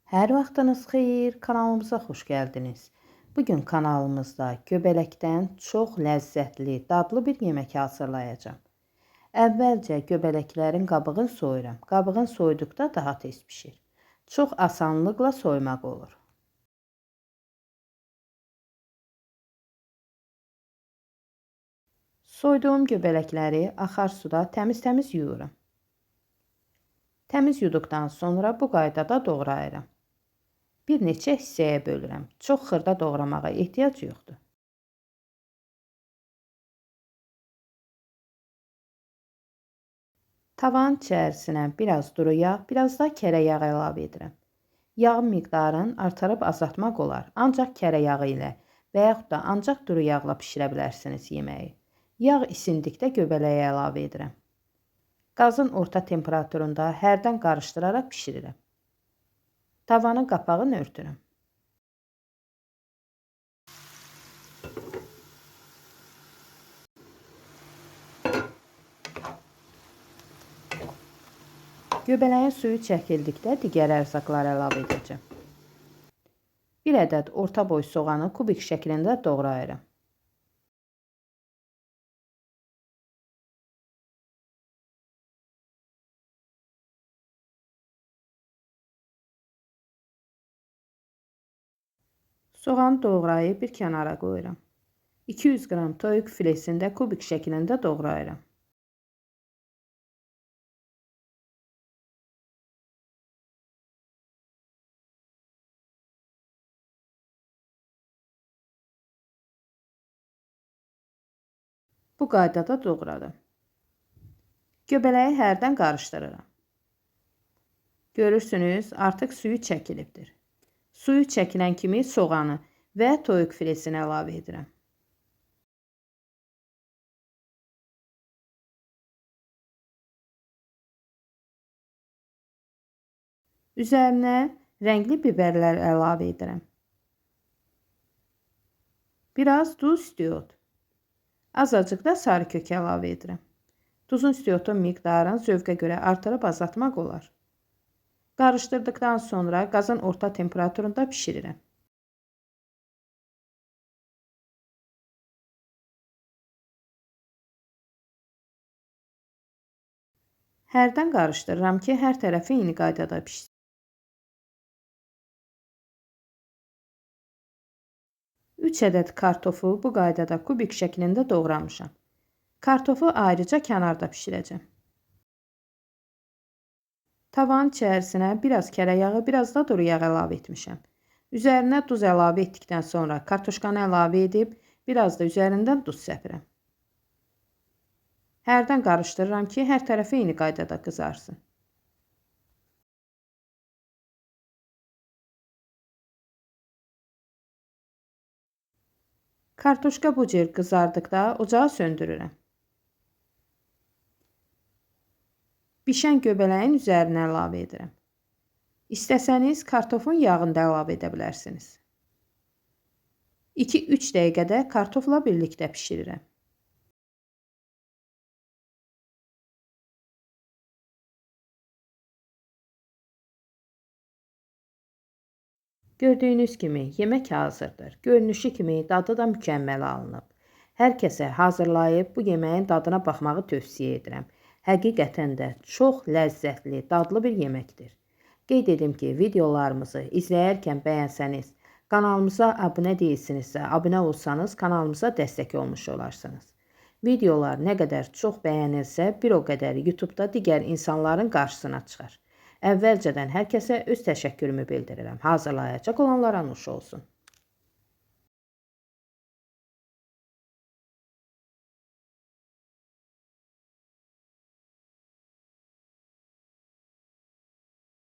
Hər vaxtınız xeyir, kanalımıza xoş gəldiniz. Bugün kanalımızda göbələkdən çox ləzzətli, dadlı bir yemək hazırlayacağım. Əvvəlcə göbələklərin qabığını soyuram. Qabığını soyduqda daha tez pişir. Çox asanlıqla soymaq olur. Soyduğum göbələkləri axar suda təmiz-təmiz yuyuram. Təmiz yuduqdan sonra bu qaydada doğrayıram. Bir neçə hissəyə bölürəm. Çox xırda doğramağa ehtiyac yoxdur. Tavanın içərisinə biraz duru yağ, biraz da kərə yağı əlavə edirəm. Yağın miqdarını artırıb azaltmaq olar. Ancaq kərə yağı ilə və yaxud da ancaq duru yağla bişirə bilərsiniz yeməyi. Yağ isindikdə göbələyi əlavə edirəm. Qazın orta temperaturunda hərdən qarışdıraraq bişirirəm. Tavanın qapağını örtürəm. Göbələyin suyu çəkildikdə digər ərzaqları əlavə edəcəm. Bir ədəd orta boy soğanı kubik şəklində doğrayıram. Soğanı doğrayıb bir kənara qoyuram. 200 qram toyuq filesini də kubik şəklində doğrayıram. Bu qaydada doğradım. Göbələyi hərdən qarışdırıram. Görürsünüz, artıq suyu çəkilibdir. Suyu çəkilən kimi soğanı və toyuq filesini əlavə edirəm. Üzərinə rəngli biberlər əlavə edirəm. Biraz duz, istiot. Azacıq da sarı kök əlavə edirəm. Duzun, istiotun miqdarını zövqə görə artırıb azaltmaq olar. Qarışdırdıqdan sonra qazın orta temperaturunda bişirirəm. Hərdən qarışdırıram ki, hər tərəfi eyni qaydada pişsin. Üç ədəd kartofu bu qaydada kubik şəklində doğramışam. Kartofu ayrıca kənarda bişirəcəm. Tavanın içərisinə biraz kərə yağı, biraz da duru yağ əlavə etmişəm. Üzərinə duz əlavə etdikdən sonra kartuşkanı əlavə edib, biraz da üzərindən duz səpirəm. Hərdən qarışdırıram ki, hər tərəfi eyni qaydada qızarsın. Kartuşka bu cür qızardıqda ocağı söndürürəm. Bişən göbələyin üzərinə əlavə edirəm. İstəsəniz kartofun yağını da əlavə edə bilərsiniz. 2-3 dəqiqədə kartofla birlikdə bişirirəm. Gördüyünüz kimi yemək hazırdır. Görünüşü kimi dadı da mükəmməl alınıb. Hər kəsə hazırlayıb bu yeməyin dadına baxmağı tövsiyə edirəm. Həqiqətən də çox ləzzətli, dadlı bir yeməkdir. Qeyd edim ki, videolarımızı izləyərkən bəyənsəniz, kanalımıza abunə deyilsinizsə, abunə olsanız kanalımıza dəstək olmuş olarsınız. Videolar nə qədər çox bəyənilsə, bir o qədər YouTube'da digər insanların qarşısına çıxar. Əvvəlcədən hər kəsə öz təşəkkürümü bildirirəm. Hazırlayacaq olanlara nuş olsun.